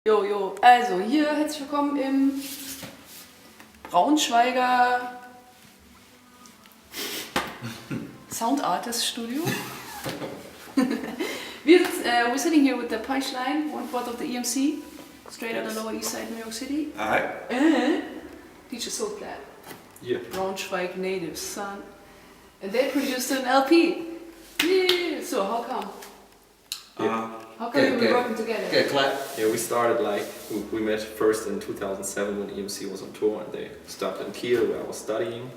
Jo, also hier herzlich willkommen im Braunschweiger Sound Artist Studio. We're sitting here with the Punchline, one fourth of the EMC, straight out of the Lower East Side, New York City. Alright. And teacher SoulClap, Yeah. Braunschweig native son, and they produced an LP. Yeah. So how come? How come you were working together? Yeah, clap. Yeah, we started we met first in 2007 when EMC was on tour, and they stopped in Kiel where I was studying.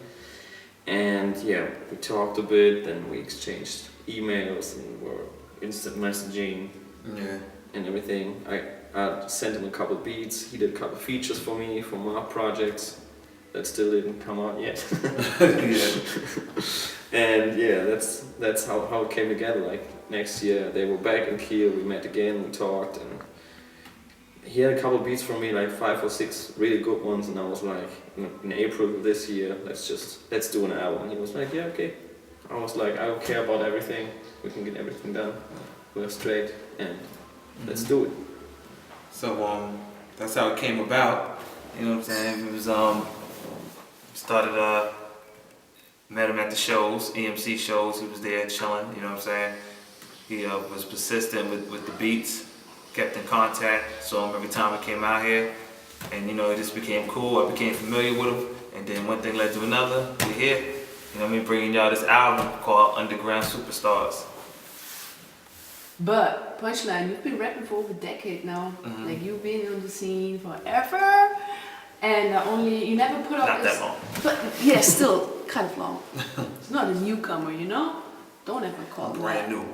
And yeah, we talked a bit, then we exchanged emails and were instant messaging and everything. I sent him a couple beats, he did a couple features for me for my projects that still didn't come out yet. And yeah, that's how it came together. Like next year they were back in Kiel, we met again, we talked, and he had a couple beats for me, like 5 or 6 really good ones, and I was like, in April of this year, let's do an album. He was like, yeah, okay. I was like, I don't care about everything, we can get everything done, we're straight, and let's do it. So that's how it came about. You know what I'm saying? It was met him at the shows, EMC shows. He was there chilling. You know what I'm saying? He was persistent with the beats, kept in contact. Saw him every time I came out here, and you know it just became cool. I became familiar with him, and then one thing led to another. We're here. You know what I mean? Bringing y'all this album called Underground Superstars. But Punchline, you've been rapping for over a decade now. Like you've been on the scene forever, and you never put up. Not that long. But yeah, still kind of long. It's not a newcomer, you know. Don't ever call me Brand that. new.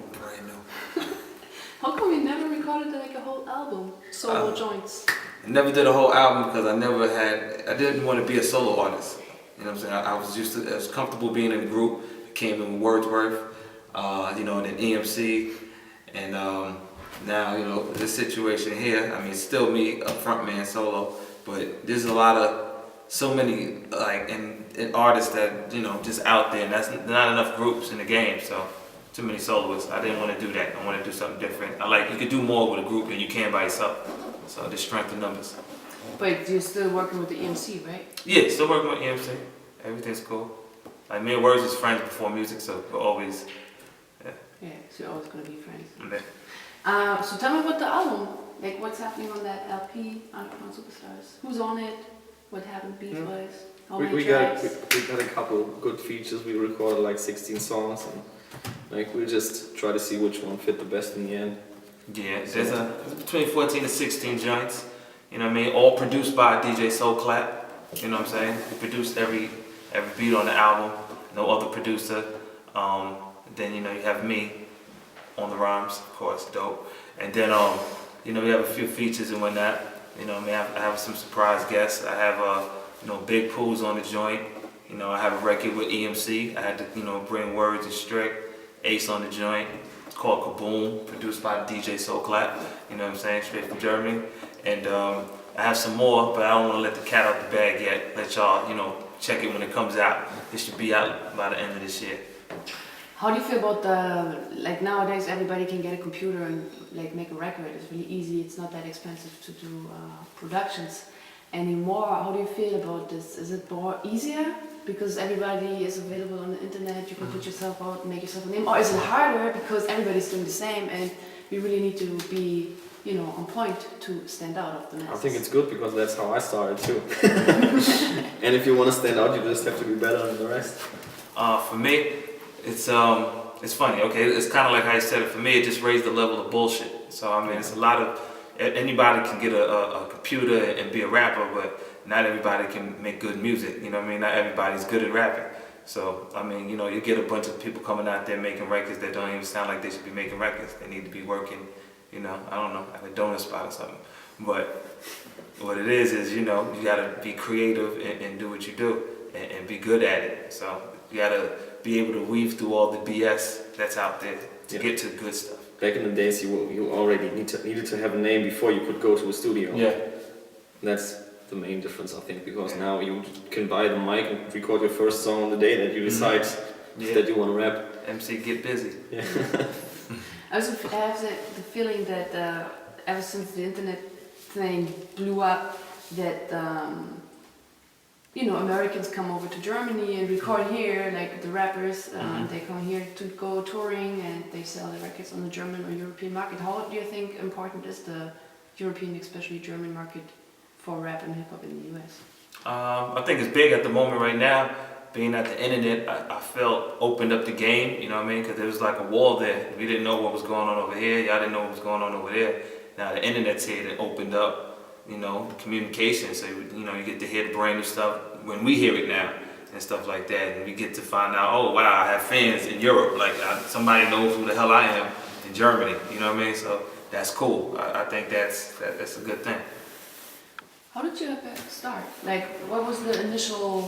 How come you never recorded like a whole album, solo joints? I never did a whole album because I didn't want to be a solo artist. You know what I'm saying? I was comfortable being in a group. I came in Wordsworth, you know, and then EMC, and now, you know, this situation here, I mean, it's still me, a frontman solo, but there's so many like and artists that, you know, just out there, and that's not enough groups in the game, so too many soloists. I didn't want to do that. I want to do something different. You could do more with a group than you can by yourself, so just strength in numbers. But you're still working with the EMC, right? Yeah, still working with EMC. Everything's cool. Like me and Words was friends before music, so we're always, Yeah, so you're always gonna be friends. yeah. So tell me about the album. Like what's happening on that LP, Underground Superstars? Who's on it? What happened beat-wise? How many We tracks? got a couple good features. We recorded like 16 songs, and like we'll just try to see which one fit the best in the end. Yeah, there's between 14 and 16 joints. You know what I mean? All produced by DJ SoulClap. You know what I'm saying? He produced every beat on the album. No other producer. Then you know you have me on the rhymes, of course, dope. And then you know we have a few features and whatnot. You know what I mean? I have some surprise guests. I have you know, Big Pools on the joint. You know, I have a record with EMC. I had to, you know, bring Words and Strict. Ace on the joint. It's called Kaboom, produced by DJ SoulClap. You know what I'm saying? Straight from Germany. And I have some more, but I don't want to let the cat out the bag yet. Let y'all, you know, check it when it comes out. It should be out by the end of this year. How do you feel about like nowadays everybody can get a computer and like make a record. It's really easy. It's not that expensive to do productions anymore. How do you feel about this? Is it more easier because everybody is available on the internet? You can put yourself out and make yourself a name, or is it harder because everybody's doing the same and you really need to be, you know, on point to stand out of the masses? I think it's good because that's how I started too. And if you want to stand out, you just have to be better than the rest. For me, it's funny, okay? It's kind of like how you said it. For me, it just raised the level of bullshit. So, I mean, it's a lot of... Anybody can get a computer and be a rapper, but not everybody can make good music. You know what I mean? Not everybody's good at rapping. So, I mean, you know, you get a bunch of people coming out there making records that don't even sound like they should be making records. They need to be working, you know, I don't know, at a donut spot or something. But what it is, you know, you gotta be creative and do what you do and be good at it. So, you gotta be able to weave through all the BS that's out there to get to good stuff. Back in the days, you already needed to have a name before you could go to a studio. Yeah. That's the main difference, I think, because now you can buy the mic and record your first song on the day that you decide that you want to rap. MC, get busy. Yeah. I also have the feeling that ever since the internet thing blew up that you know, Americans come over to Germany and record here, like the rappers, they come here to go touring and they sell the records on the German or European market. How do you think important is the European, especially German market for rap and hip hop in the US? I think it's big at the moment right now. Being at the internet, I felt opened up the game, you know what I mean? Because there was like a wall there. We didn't know what was going on over here. Y'all didn't know what was going on over there. Now the internet's here and opened up, you know, communication. So, you know, you get to hear the brand new stuff when we hear it now and stuff like that. And we get to find out, oh, wow, I have fans in Europe. Like, somebody knows who the hell I am in Germany, you know what I mean? So that's cool. I think that's a good thing. How did you start? Like, what was the initial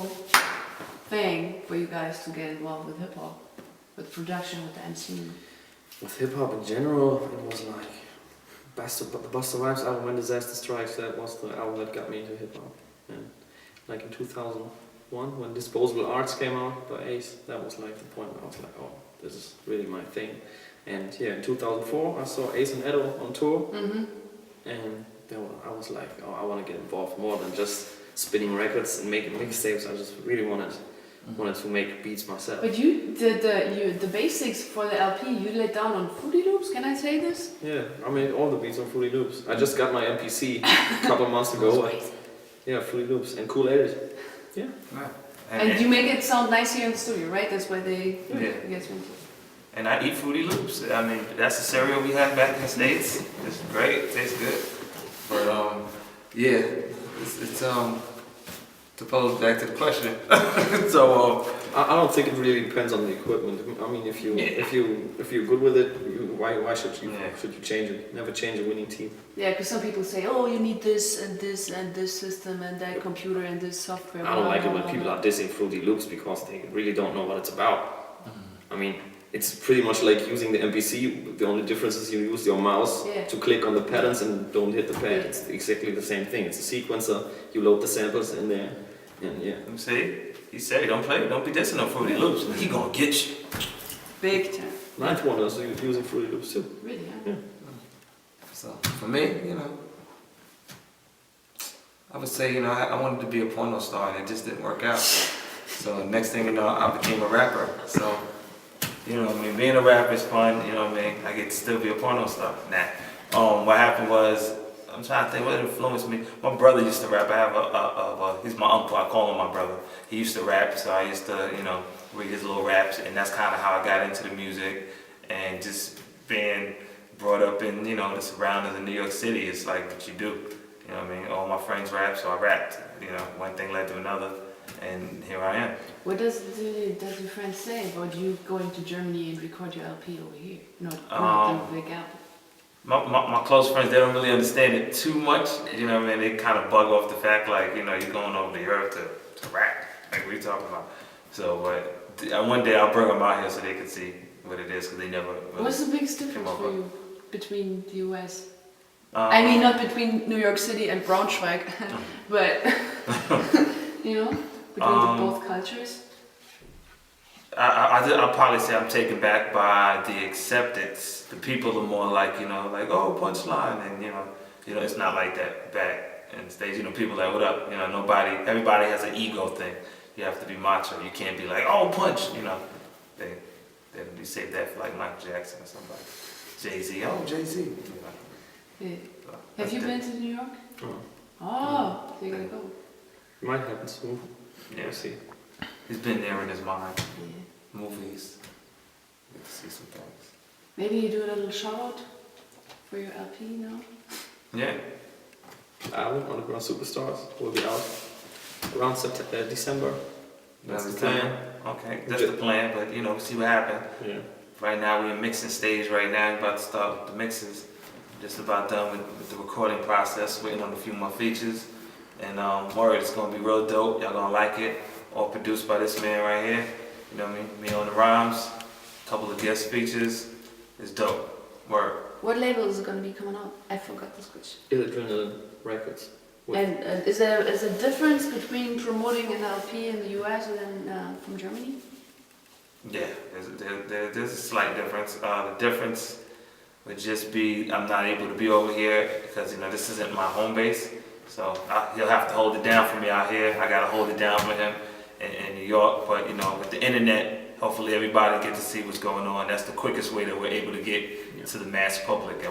thing for you guys to get involved with hip hop, with production, with the MC? With hip hop in general, it was like the Busta Rhymes album, When Disaster Strikes. That was the album that got me into hip hop. And like in 2001, when Disposable Arts came out by Ace, that was like the point where I was like, oh, this is really my thing. And yeah, in 2004, I saw Ace and Edo on tour, and then I was like, oh, I want to get involved more than just spinning records and making mixtapes. I just really wanted to make beats myself. But you did the basics for the LP. You laid down on Fruity Loops. Can I say this? Yeah, I made all the beats on Fruity Loops. I just got my MPC a couple months ago. Yeah, Fruity Loops and Cool Edit. Yeah. And you make it sound nice here in the studio, right? That's why they get me. And I eat Fruity Loops. I mean, that's the cereal we had back in the States. It's great. It tastes good. But yeah, it's to pose back to the question. So I don't think it really depends on the equipment. I mean, if you're good with it, why should you change it? Never change a winning team. Yeah, because some people say, oh, you need this and this and this system and that computer and this software. I don't like it when people are dissing Fruity Loops because they really don't know what it's about. I mean, it's pretty much like using the MPC. The only difference is you use your mouse to click on the patterns and don't hit the pad. It's exactly the same thing. It's a sequencer. You load the samples in there, and yeah. See, he said, don't be dissing on Fruity Loops. He gonna get you. Big time. Ninth Wonders using Fruity Loops too. Really? Yeah. So for me, you know, I would say, you know, I wanted to be a porno star and it just didn't work out. So next thing you know, I became a rapper. So. You know what I mean? Being a rapper is fun, you know what I mean? I get to still be a porno star. Nah. What happened was, I'm trying to think what influenced me. My brother used to rap. I have he's my uncle, I call him my brother. He used to rap, so I used to, you know, read his little raps, and that's kind of how I got into the music. And just being brought up in, you know, the surroundings of New York City, it's like what you do. You know what I mean? All my friends rap, so I rapped. You know, one thing led to another. And here I am. What does your friends say about you going to Germany and record your LP over here? Not the big album. My close friends, they don't really understand it too much. You know what I mean? They kind of bug off the fact like, you know, you're going over to Europe to rap. Like, what are you talking about? So, one day I'll bring them out here so they can see what it is, because they never really. What's the biggest difference for you between the US? I mean, not between New York City and Braunschweig, but, you know? Between both cultures? I'll probably say I'm taken back by the acceptance. The people are more like, you know, like, oh, Punchline, and you know, it's not like that back in the States. You know, people are like, what up? You know, everybody has an ego thing. You have to be macho. You can't be like, oh, Punch. You know, they save that for like Michael Jackson or somebody. Jay-Z, oh, Jay-Z. You know. Yeah. So, have you been to New York? Oh, so you gotta go. It might happen soon. Yeah, we'll see. He's been there in his mind. Yeah. Movies. Get to see some things. Maybe you do a little shout out for your LP now? Yeah. The album, Underground Superstars, will be out around December. That's the plan. Okay, that's the plan, but you know, see what happens. Yeah. Right now we're in mixing stage right now. We're about to start the mixes. Just about done with the recording process, waiting on a few more features. And word, it's gonna be real dope. Y'all gonna like it. All produced by this man right here. You know what I mean? Me on the rhymes, a couple of guest features. It's dope. Word. What label is it gonna be coming out? I forgot this question. Adrenaline Records. And is there a difference between promoting an LP in the US and then from Germany? Yeah, there's a slight difference. The difference would just be I'm not able to be over here because this isn't my home base. So he'll have to hold it down for me out here. I gotta hold it down for him in New York. But with the internet, hopefully everybody gets to see what's going on. That's the quickest way that we're able to get to the mass public.